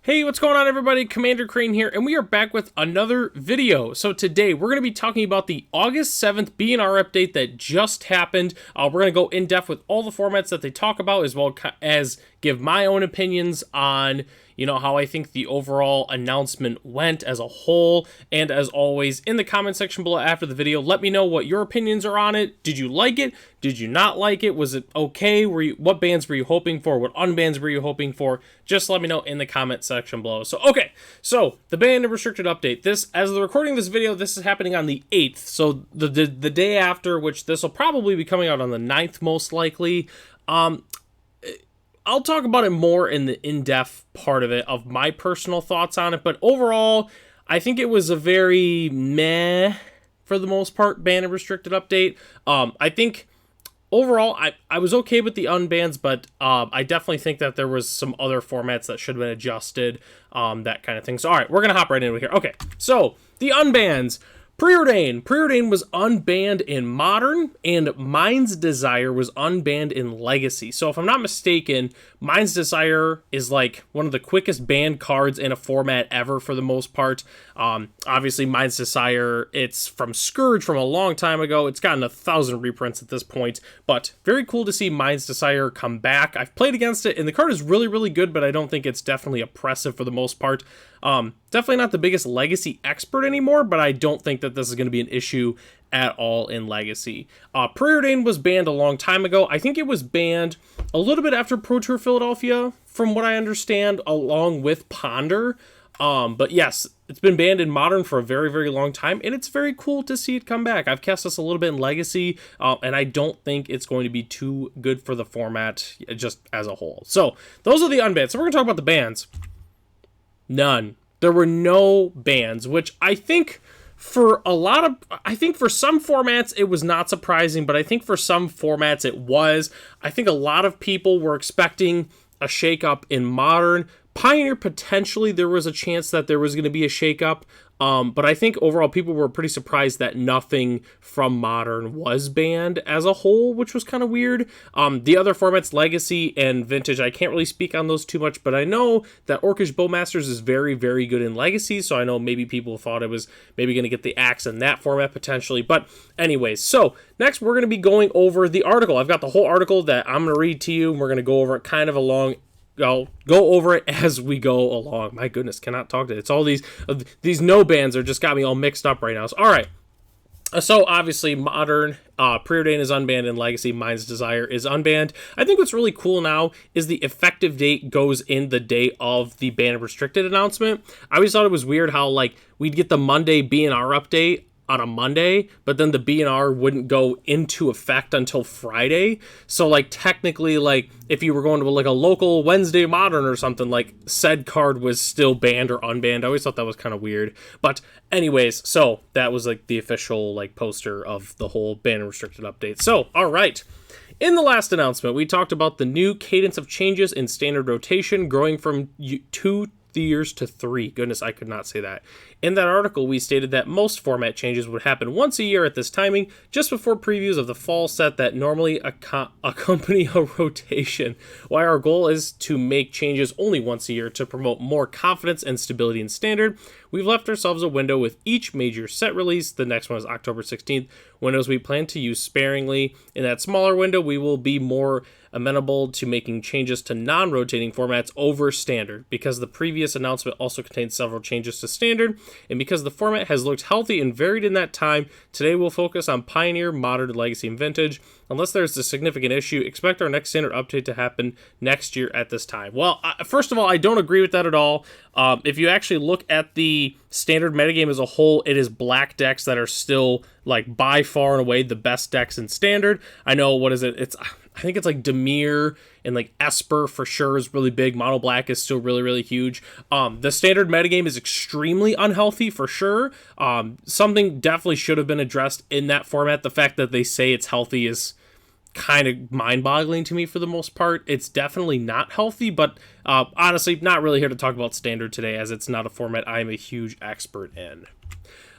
Hey, what's going on everybody? Commander Crane here, and we are back with another video. So today, we're going to be talking about the August 7th B&R update that just happened. We're going to go in depth with all the formats that they talk about, as well as give my own opinions on, how I think the overall announcement went as a whole. And as always, in the comment section below after the video, let me know what your opinions are on it. Did you like it? Did you not like it? Was it okay? What bans were you hoping for? What unbans were you hoping for? Just let me know in the comment section below. So the banned and restricted update. This, as of the recording of this video, this is happening on the 8th. So the day after, which this will probably be coming out on the 9th most likely. I'll talk about it more in the in-depth part of it, of my personal thoughts on it, but overall, I think it was a very meh, for the most part, banned and restricted update. I think, overall, I was okay with the unbans, but I definitely think that there was some other formats that should have been adjusted, that kind of thing. So, alright, we're going to hop right into here. Okay, so, the unbans. Preordain. Preordain was unbanned in Modern, and Mind's Desire was unbanned in Legacy. So if I'm not mistaken, Mind's Desire is like one of the quickest banned cards in a format ever for the most part. Obviously, Mind's Desire, it's from Scourge from a long time ago. It's gotten 1,000 reprints at this point, but very cool to see Mind's Desire come back. I've played against it, and the card is really, really good, but I don't think it's definitely oppressive for the most part. Definitely not the biggest Legacy expert anymore, but I don't think that this is going to be an issue at all in Legacy. Preordain was banned a long time ago. I think it was banned a little bit after Pro Tour Philadelphia, from what I understand, along with Ponder. But yes, it's been banned in Modern for a very, very long time, and it's very cool to see it come back. I've cast this a little bit in Legacy, and I don't think it's going to be too good for the format just as a whole. So those are the unbans. So we're going to talk about the bans. None. There were no bans, which I think for for some formats it was not surprising, but I think for some formats it was. I think a lot of people were expecting a shakeup in Modern. Pioneer, potentially there was a chance that there was going to be a shakeup, but I think overall people were pretty surprised that nothing from Modern was banned as a whole, which was kind of weird. The other formats, Legacy and Vintage, I can't really speak on those too much, but I know that Orcish Bowmasters is very, very good in Legacy, so I know maybe people thought it was maybe going to get the axe in that format potentially. But anyways, so next we're going to be going over the article. I've got the whole article that I'm going to read to you, and we're going to go over it kind of along. I'll go over it as we go along. My goodness, cannot talk to it. It's all these no bans are just got me all mixed up right now. So, all right. So obviously, Modern, Preordain is unbanned, and Legacy, Mind's Desire is unbanned. I think what's really cool now is the effective date goes in the day of the ban and restricted announcement. I always thought it was weird how we'd get the Monday B&R update on a Monday, but then the B&R wouldn't go into effect until Friday. So technically, if you were going to a local Wednesday Modern or something, said card was still banned or unbanned. I always thought that was kind of weird. But anyways, so that was the official poster of the whole ban and restricted update. So, all right. In the last announcement, we talked about the new cadence of changes in standard rotation growing from 2 years to 3. Goodness, I could not say that. In that article, we stated that most format changes would happen once a year at this timing, just before previews of the fall set that normally accompany a rotation. While our goal is to make changes only once a year to promote more confidence and stability in Standard, we've left ourselves a window with each major set release. The next one is October 16th, windows we plan to use sparingly. In that smaller window, we will be more amenable to making changes to non-rotating formats over Standard, because the previous announcement also contained several changes to Standard, and because the format has looked healthy and varied in that time. Today we'll focus on Pioneer, Modern, Legacy, and Vintage. Unless there's a significant issue, expect our next Standard update to happen next year at this time. Well, first of all, I don't agree with that at all. If you actually look at the Standard metagame as a whole, it is black decks that are still by far and away the best decks in Standard. I know, what is it? I think it's Dimir and Esper for sure is really big. Mono Black is still really, really huge. The Standard metagame is extremely unhealthy for sure. Something definitely should have been addressed in that format. The fact that they say it's healthy is kind of mind-boggling to me for the most part. It's definitely not healthy, but honestly, not really here to talk about Standard today, as it's not a format I'm a huge expert in.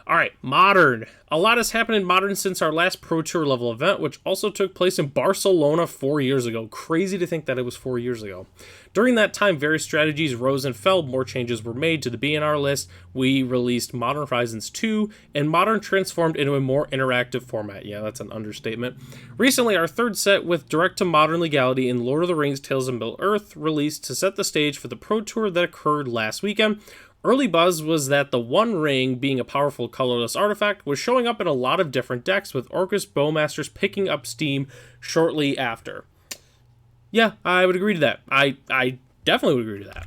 All right, Modern. A lot has happened in Modern since our last Pro Tour level event, which also took place in Barcelona 4 years ago. Crazy to think that it was 4 years ago. During that time, various strategies rose and fell. More changes were made to the BNR list. We released Modern Horizons 2, and Modern transformed into a more interactive format. Yeah, that's an understatement. Recently, our third set with direct-to-modern legality in Lord of the Rings Tales of Middle-earth released to set the stage for the Pro Tour that occurred last weekend. Early buzz was that the One Ring, being a powerful colorless artifact, was showing up in a lot of different decks, with Orcish Bowmasters picking up steam shortly after. Yeah, I would agree to that. I definitely would agree to that.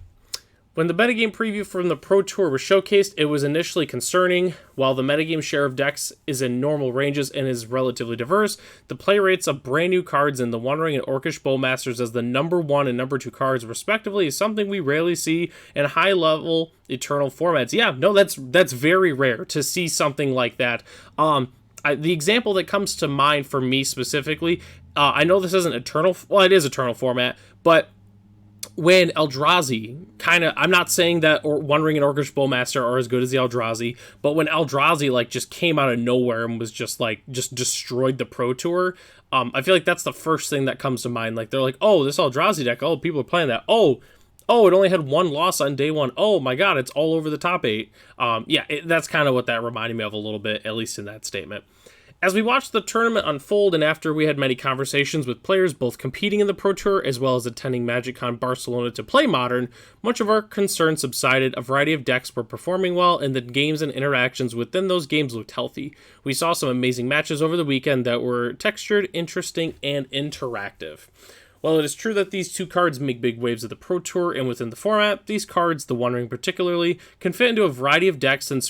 When the metagame preview from the Pro Tour was showcased, it was initially concerning. While the metagame share of decks is in normal ranges and is relatively diverse, the play rates of brand new cards in the One Ring and Orcish Bowmasters as the number 1 and number 2 cards respectively is something we rarely see in high-level Eternal formats. Yeah, no, that's very rare to see something like that. The example that comes to mind for me specifically, I know this isn't Eternal, well, it is Eternal format, but when Eldrazi I'm not saying that One Ring and Orcish Bowmaster are as good as the Eldrazi, but when Eldrazi just came out of nowhere and was just destroyed the Pro Tour, I feel like that's the first thing that comes to mind. Like, they're like, oh, this Eldrazi deck, oh, people are playing that, oh, it only had 1 loss on day 1. Oh my god, it's all over the top 8. That's kind of what that reminded me of a little bit, at least in that statement. As we watched the tournament unfold, and after we had many conversations with players both competing in the Pro Tour as well as attending MagicCon Barcelona to play Modern, much of our concern subsided. A variety of decks were performing well, and the games and interactions within those games looked healthy. We saw some amazing matches over the weekend that were textured, interesting, and interactive. While it is true that these 2 cards make big waves of the Pro Tour and within the format, these cards, the One Ring particularly, can fit into a variety of decks and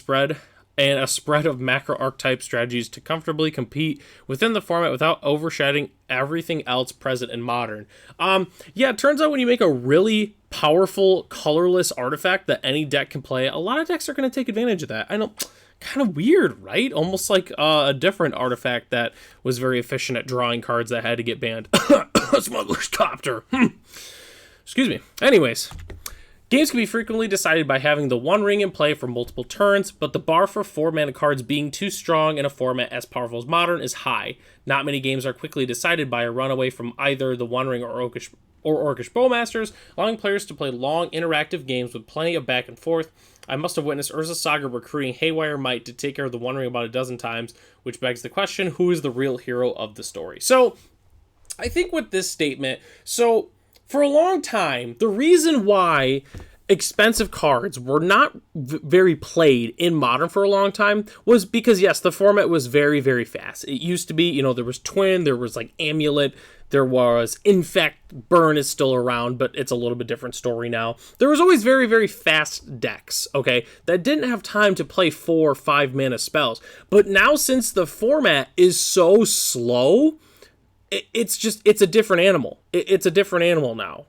a spread of macro archetype strategies to comfortably compete within the format without overshadowing everything else present in Modern. It turns out when you make a really powerful colorless artifact that any deck can play, a lot of decks are going to take advantage of that. I know, kind of weird, right? Almost like a different artifact that was very efficient at drawing cards that had to get banned. Smuggler's Copter. Excuse me. Anyways, games can be frequently decided by having the One Ring in play for multiple turns, but the bar for 4-mana cards being too strong in a format as powerful as Modern is high. Not many games are quickly decided by a runaway from either the One Ring or Orcish Bowmasters, allowing players to play long, interactive games with plenty of back and forth. I must have witnessed Urza Saga recruiting Haywire Might to take care of the One Ring about a dozen times, which begs the question, who is the real hero of the story? So, I think with this statement, for a long time, the reason why expensive cards were not very played in Modern for a long time was because, yes, the format was very, very fast. It used to be, there was Twin, there was Amulet, there was Infect, Burn is still around, but it's a little bit different story now. There was always very, very fast decks, okay, that didn't have time to play 4 or 5 mana spells. But now, since the format is so slow, it's a different animal. It's a different animal now.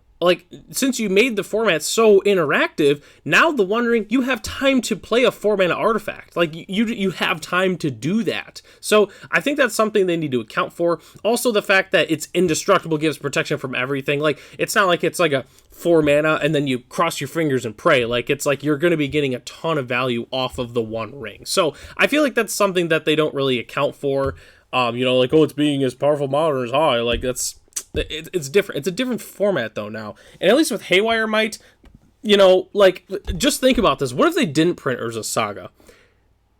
Since you made the format so interactive, now the One Ring, you have time to play a 4-mana artifact. You have time to do that. So I think that's something they need to account for. Also, the fact that it's indestructible gives protection from everything. It's not like it's a 4-mana and then you cross your fingers and pray. It's you're going to be getting a ton of value off of the One Ring. So I feel like that's something that they don't really account for. It's being as powerful Modern as high. It's different. It's a different format though now. And at least with Haywire Might, just think about this. What if they didn't print Urza Saga?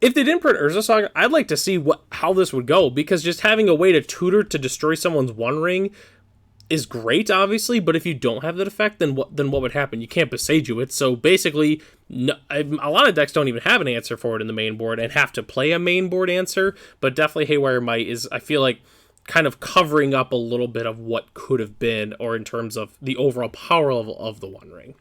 If they didn't print Urza Saga, I'd like to see how this would go, because just having a way to tutor to destroy someone's One Ring is great, obviously, but if you don't have that effect, then what would happen? You can't Boseiju it, so basically, a lot of decks don't even have an answer for it in the main board and have to play a main board answer, but definitely Haywire Might is, I feel like, kind of covering up a little bit of what could have been, or in terms of the overall power level of the One Ring.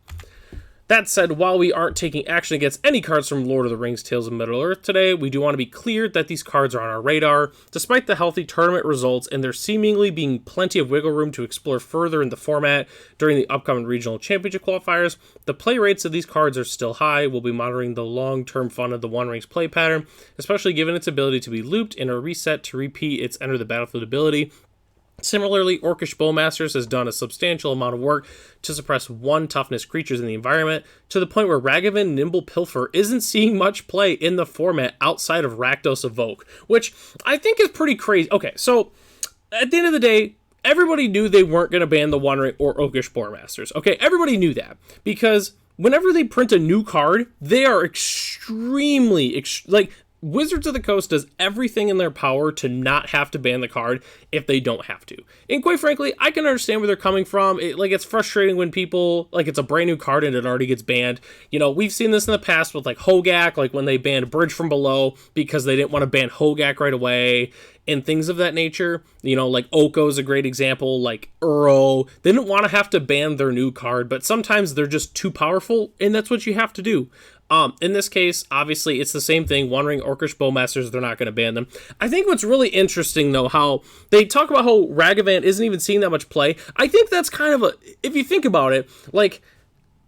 That said, while we aren't taking action against any cards from Lord of the Rings Tales of Middle-earth today, we do want to be clear that these cards are on our radar. Despite the healthy tournament results and there seemingly being plenty of wiggle room to explore further in the format during the upcoming regional championship qualifiers, the play rates of these cards are still high. We'll be monitoring the long-term fun of the One Ring's play pattern, especially given its ability to be looped and a reset to repeat its Enter the Battlefield ability. Similarly, Orcish Bowmasters has done a substantial amount of work to suppress 1 toughness creatures in the environment, to the point where Ragavan Nimble Pilfer isn't seeing much play in the format outside of Rakdos Evoke, which I think is pretty crazy. Okay, so at the end of the day, everybody knew they weren't going to ban the One Ring or Orcish Bowmasters. Okay, everybody knew that, because whenever they print a new card, they are extremely, like, Wizards of the Coast does everything in their power to not have to ban the card if they don't have to. And quite frankly, I can understand where they're coming from. It's frustrating when people, like, it's a brand new card and it already gets banned. You know, we've seen this in the past with, like, Hogak, like when they banned Bridge from Below because they didn't want to ban Hogak right away and things of that nature. You know, like Oko's a great example, like Uro. They didn't want to have to ban their new card, but sometimes they're just too powerful, and that's what you have to do. In this case, obviously, it's the same thing. One Ring Orcish Bowmasters, they're not going to ban them. I think what's really interesting, though, how they talk about how Ragavan isn't even seeing that much play. I think that's kind of if you think about it, like,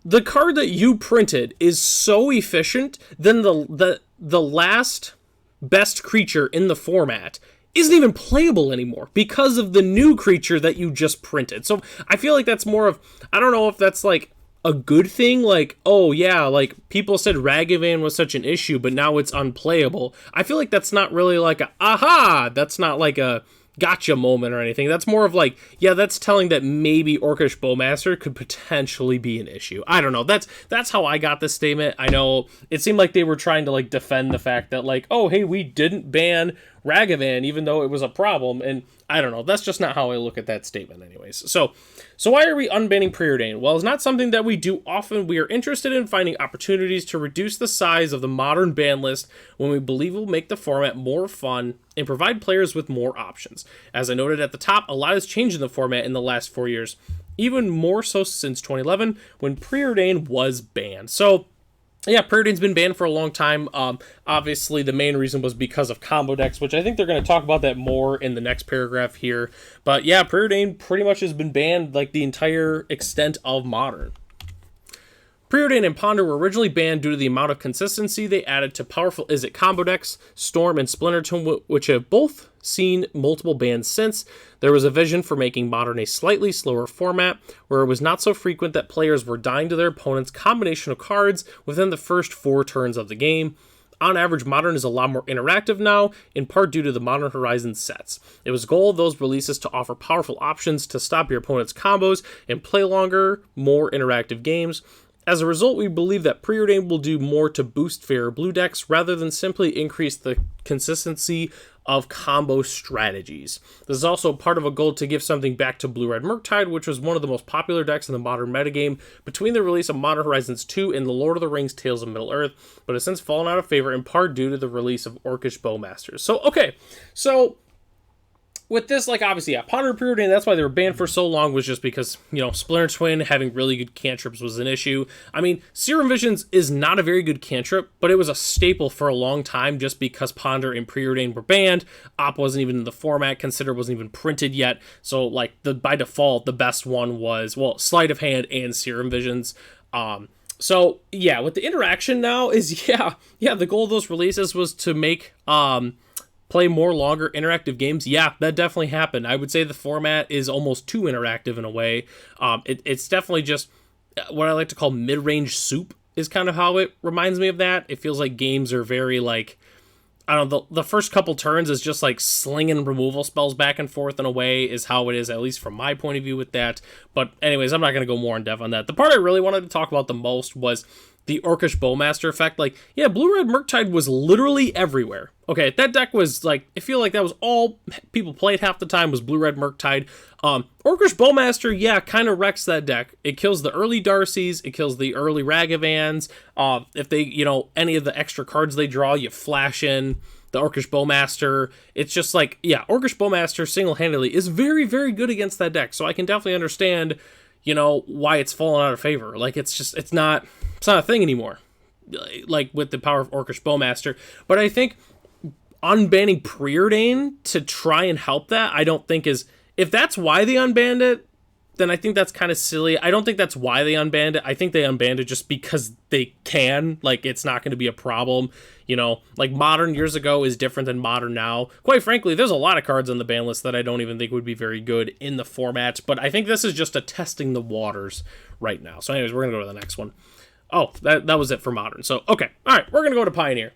the card that you printed is so efficient, then the last best creature in the format isn't even playable anymore because of the new creature that you just printed. So I feel like that's more of, I don't know if that's like a good thing, like, oh yeah, like people said Ragavan was such an issue, but now it's unplayable. I feel like that's not really like a aha, that's not like a gotcha moment or anything. That's more of like, yeah, that's telling that maybe Orcish Bowmaster could potentially be an issue. I don't know. That's how I got this statement. I know it seemed like they were trying to like defend the fact that like, oh hey, we didn't ban Ragavan even though it was a problem, and I don't know. That's just not how I look at that statement anyways. So why are we unbanning Preordain? Well, it's not something that we do often. We are interested in finding opportunities to reduce the size of the modern ban list when we believe will make the format more fun and provide players with more options. As I noted at the top, a lot has changed in the format in the last 4 years, even more so since 2011 when Preordain was banned. So yeah, Preordain's been banned for a long time. Obviously, the main reason was because of combo decks, which I think they're going to talk about that more in the next paragraph here. But yeah, Preordain pretty much has been banned like the entire extent of Modern. Preordain and Ponder were originally banned due to the amount of consistency they added to powerful Izzet combo decks, Storm and Splinterton, which have both seen multiple bans since. There was a vision for making Modern a slightly slower format, where it was not so frequent that players were dying to their opponent's combination of cards within the first 4 turns of the game. On average, Modern is a lot more interactive now, in part due to the Modern Horizons sets. It was the goal of those releases to offer powerful options to stop your opponent's combos and play longer, more interactive games. As a result, we believe that Preordain will do more to boost fairer blue decks rather than simply increase the consistency of combo strategies. This is also part of a goal to give something back to Blue-Red Murktide, which was one of the most popular decks in the modern metagame between the release of Modern Horizons 2 and The Lord of the Rings Tales of Middle-earth, but has since fallen out of favor in part due to the release of Orcish Bowmasters. So with this, like, obviously, yeah, Ponder and Preordain, that's why they were banned for so long, was just because, you know, Splinter Twin having really good cantrips was an issue. I mean, Serum Visions is not a very good cantrip, but it was a staple for a long time just because Ponder and Preordain were banned. Op wasn't even in the format, Consider wasn't even printed yet, so, like, by default, the best one was, well, Sleight of Hand and Serum Visions. So, yeah, with the interaction now is, yeah, the goal of those releases was to make, play more longer interactive games. Yeah, that definitely happened. I would say the format is almost too interactive in a way. It's definitely just what I like to call mid-range soup is kind of how it reminds me of that. It feels like games are very like, I don't know, the first couple turns is just like slinging removal spells back and forth in a way is how it is, at least from my point of view with that. But anyways, I'm not going to go more in depth on that. The part I really wanted to talk about the most was the Orcish Bowmaster effect. Like, yeah, Blue-Red Murktide was literally everywhere. Okay, that deck was, like, I feel like that was all people played half the time was Blue-Red Murktide. Orcish Bowmaster, yeah, kind of wrecks that deck. It kills the early Darcys, it kills the early Ragavans. If they, you know, any of the extra cards they draw, you flash in the Orcish Bowmaster. It's just like, yeah, Orcish Bowmaster single-handedly is very, very good against that deck. So I can definitely understand, you know, why it's fallen out of favor. Like, it's not a thing anymore, like with the power of Orcish Bowmaster. But I think unbanning Preordain to try and help that, I don't think is, if that's why they unbanned it, then I think that's kind of silly. I don't think that's why they unbanned it. I think they unbanned it just because they can. Like, it's not going to be a problem. You know, like Modern years ago is different than Modern now. Quite frankly, there's a lot of cards on the ban list that I don't even think would be very good in the format, but I think this is just a testing the waters right now. So anyways, we're going to go to the next one. Oh, that was it for Modern. So, okay. All right, we're going to go to Pioneer.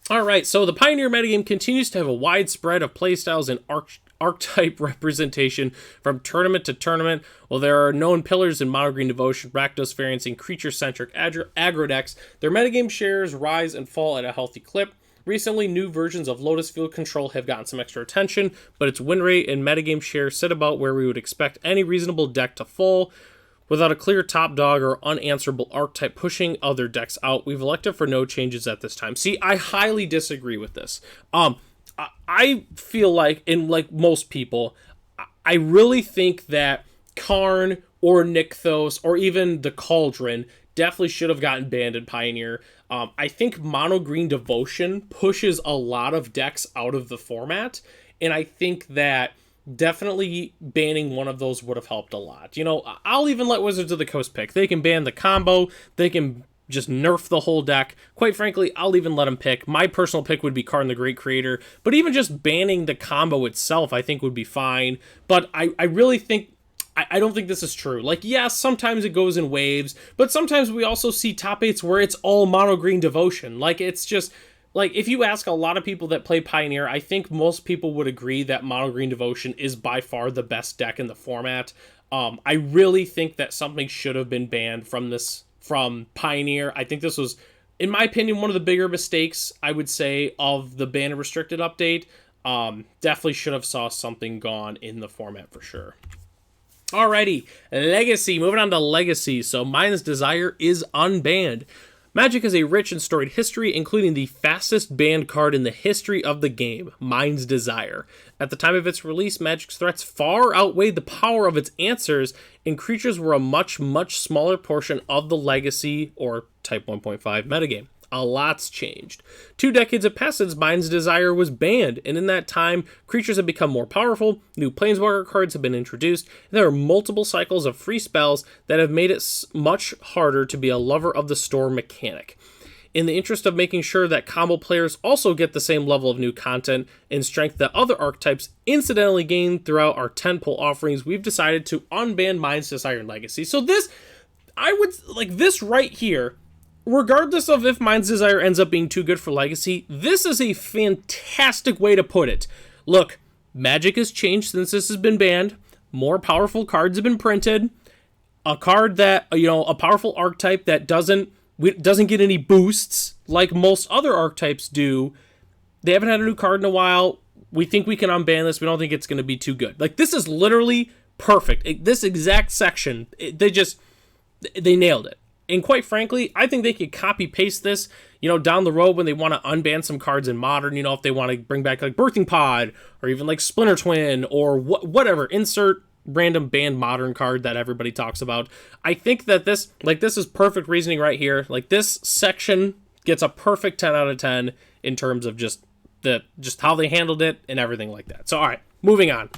All right, so the Pioneer metagame continues to have a wide spread of playstyles and archetype representation from tournament to tournament. While there are known pillars in Mono Green Devotion, Rakdos variants, and creature-centric aggro decks, their metagame shares rise and fall at a healthy clip. Recently, new versions of Lotus Field Control have gotten some extra attention, but its win rate and metagame share sit about where we would expect any reasonable deck to fall. Without a clear top dog or unanswerable archetype pushing other decks out, we've elected for no changes at this time. See, I highly disagree with this. I feel like, and like most people, I really think that Karn or Nykthos or even the Cauldron definitely should have gotten banned in Pioneer. I think Mono Green Devotion pushes a lot of decks out of the format, and I think that definitely banning one of those would have helped a lot. You know, I'll even let Wizards of the Coast pick. They can ban the combo, they can just nerf the whole deck. Quite frankly, I'll even let them pick. My personal pick would be Karn the Great Creator, but even just banning the combo itself I think would be fine. But I really think, I don't think this is true. Like, yes, sometimes it goes in waves, but sometimes we also see top 8s where it's all Mono Green Devotion. Like, it's just, like, if you ask a lot of people that play Pioneer, I think most people would agree that Mono Green Devotion is by far the best deck in the format. I really think that something should have been banned from Pioneer. I think this was, in my opinion, one of the bigger mistakes, I would say, of the Ban and Restricted update. Definitely should have saw something gone in the format for sure. Alrighty, Legacy. Moving on to Legacy. So Mind's Desire is unbanned. Magic has a rich and storied history, including the fastest banned card in the history of the game, Mind's Desire. At the time of its release, Magic's threats far outweighed the power of its answers, and creatures were a much, much smaller portion of the Legacy, or Type 1.5 metagame. A lot's changed. 2 decades have passed since Mind's Desire was banned, and in that time, creatures have become more powerful, new Planeswalker cards have been introduced, and there are multiple cycles of free spells that have made it much harder to be a lover of the store mechanic. In the interest of making sure that combo players also get the same level of new content and strength that other archetypes incidentally gain throughout our tentpole offerings, we've decided to unban Mind's Desire and Legacy. So this, I would, like this right here, regardless of if Mind's Desire ends up being too good for Legacy, this is a fantastic way to put it. Look, Magic has changed since this has been banned. More powerful cards have been printed. A card that, you know, a powerful archetype that doesn't get any boosts like most other archetypes do. They haven't had a new card in a while. We think we can unban this. We don't think it's going to be too good. Like, this is literally perfect. This exact section, they nailed it. And quite frankly, I think they could copy-paste this, you know, down the road when they want to unban some cards in Modern, you know, if they want to bring back, like, Birthing Pod, or even, like, Splinter Twin, or whatever. Insert random banned Modern card that everybody talks about. I think that this is perfect reasoning right here. Like, this section gets a perfect 10 out of 10 in terms of just how they handled it and everything like that. So, all right, moving on.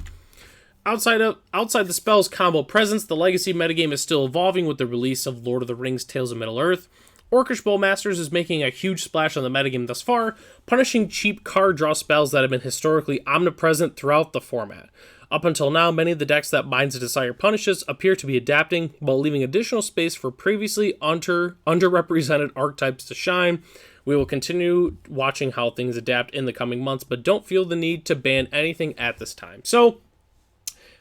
Outside the spell's combo presence, the Legacy metagame is still evolving with the release of Lord of the Rings Tales of Middle-earth. Orcish Bowmasters is making a huge splash on the metagame thus far, punishing cheap card draw spells that have been historically omnipresent throughout the format. Up until now, many of the decks that Mind's Desire punishes appear to be adapting, while leaving additional space for previously underrepresented archetypes to shine. We will continue watching how things adapt in the coming months, but don't feel the need to ban anything at this time. So,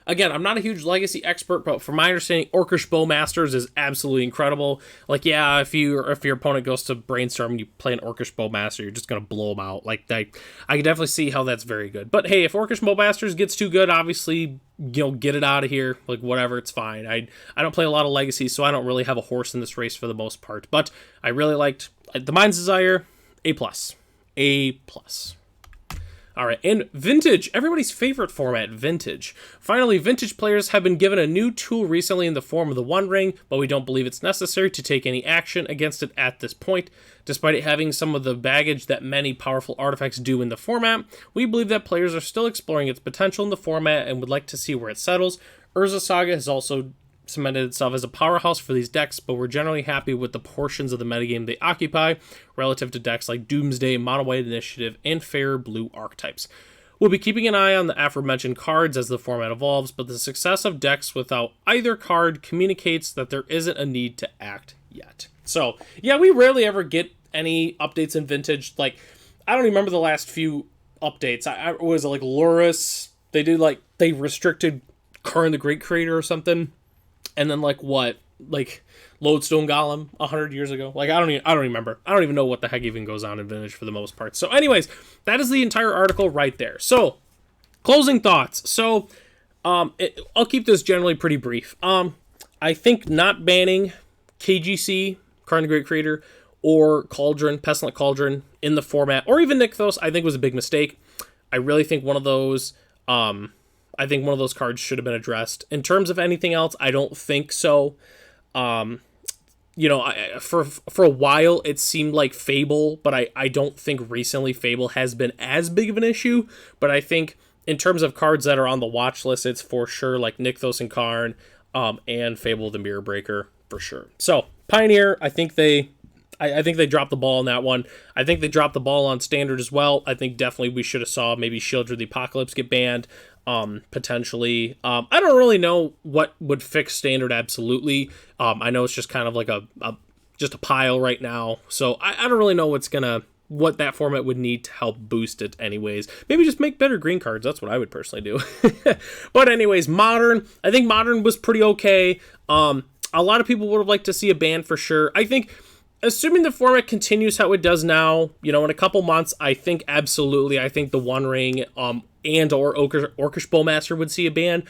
again, I'm not a huge Legacy expert, but from my understanding, Orcish Bowmasters is absolutely incredible. Like, yeah, if your opponent goes to Brainstorm and you play an Orcish Bowmaster, you're just going to blow them out. Like, I can definitely see how that's very good. But hey, if Orcish Bowmasters gets too good, obviously, you know, get it out of here. Like, whatever, it's fine. I don't play a lot of Legacy, so I don't really have a horse in this race for the most part. But I really liked the Mind's Desire, A+. A+. All right, and Vintage, everybody's favorite format, Vintage. Finally, Vintage players have been given a new tool recently in the form of the One Ring, but we don't believe it's necessary to take any action against it at this point. Despite it having some of the baggage that many powerful artifacts do in the format, we believe that players are still exploring its potential in the format and would like to see where it settles. Urza Saga has also cemented itself as a powerhouse for these decks, but we're generally happy with the portions of the metagame they occupy relative to decks like Doomsday, Mono White Initiative, and Fair Blue archetypes. We'll be keeping an eye on the aforementioned cards as the format evolves, but the success of decks without either card communicates that there isn't a need to act yet. So, yeah, we rarely ever get any updates in Vintage. Like, I don't even remember the last few updates. Was it like Lurrus? They restricted Karn the Great Creator or something. And then Lodestone Golem 100 years ago. I don't remember. I don't even know what the heck even goes on in Vintage for the most part. So anyways, that is the entire article right there. So closing thoughts. So I'll keep this generally pretty brief. I think not banning KGC, Karn the Great Creator, or Cauldron, Pestilent Cauldron in the format, or even Nykthos, I think was a big mistake. I really think one of those cards should have been addressed. In terms of anything else, I don't think so. For a while it seemed like Fable, but I don't think recently Fable has been as big of an issue. But I think in terms of cards that are on the watch list, it's for sure like Nykthos and Karn, and Fable the Mirror Breaker for sure. So Pioneer, I think they dropped the ball on that one. I think they dropped the ball on Standard as well. I think definitely we should have saw maybe Shield of the Apocalypse get banned, potentially. I don't really know what would fix Standard absolutely. I know it's just kind of like just a pile right now. So I don't really know what that format would need to help boost it anyways. Maybe just make better green cards. That's what I would personally do. But anyways, Modern. I think Modern was pretty okay. A lot of people would have liked to see a ban for sure. I think assuming the format continues how it does now, in a couple months, I think absolutely. I think the One Ring and or Orcish Bowmaster would see a ban.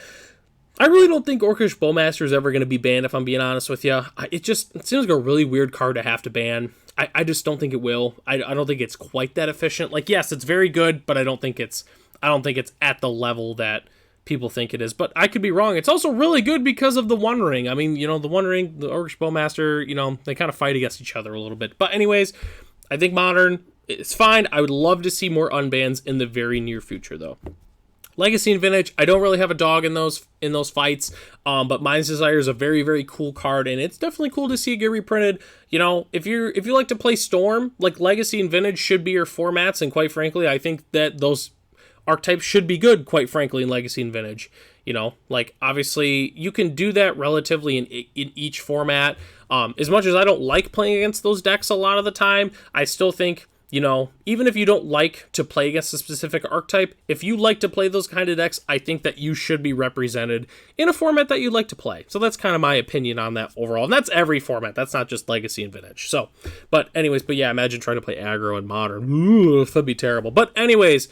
I really don't think Orcish Bowmaster is ever going to be banned, if I'm being honest with you. It seems like a really weird card to have to ban. I just don't think it will. I don't think it's quite that efficient. Like, yes, it's very good, but I don't think it's at the level that people think it is. But I could be wrong. It's also really good because of the One Ring. I mean, the One Ring, the Orcish Bowmaster, they kind of fight against each other a little bit. But anyways, I think Modern, it's fine. I would love to see more unbans in the very near future, though. Legacy and Vintage, I don't really have a dog in those fights, but Mind's Desire is a very, very cool card, and it's definitely cool to see it get reprinted. If you like to play Storm, like Legacy and Vintage should be your formats, and quite frankly, I think that those archetypes should be good, quite frankly, in Legacy and Vintage. Obviously, you can do that relatively in each format. As much as I don't like playing against those decks a lot of the time, I still think, even if you don't like to play against a specific archetype, if you like to play those kind of decks, I think that you should be represented in a format that you like to play. So that's kind of my opinion on that overall. And that's every format. That's not just Legacy and Vintage. So, but yeah, imagine trying to play aggro and Modern. Ooh, that'd be terrible. But anyways,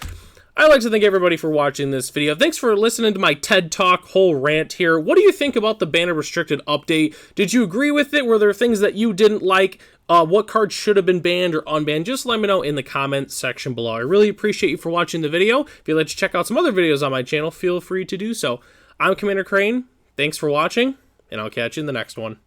I'd like to thank everybody for watching this video. Thanks for listening to my TED Talk whole rant here. What do you think about the Banner Restricted update? Did you agree with it? Were there things that you didn't like? What cards should have been banned or unbanned? Just let me know in the comments section below. I really appreciate you for watching the video. If you'd like to check out some other videos on my channel, feel free to do so. I'm Commander Crane. Thanks for watching, and I'll catch you in the next one.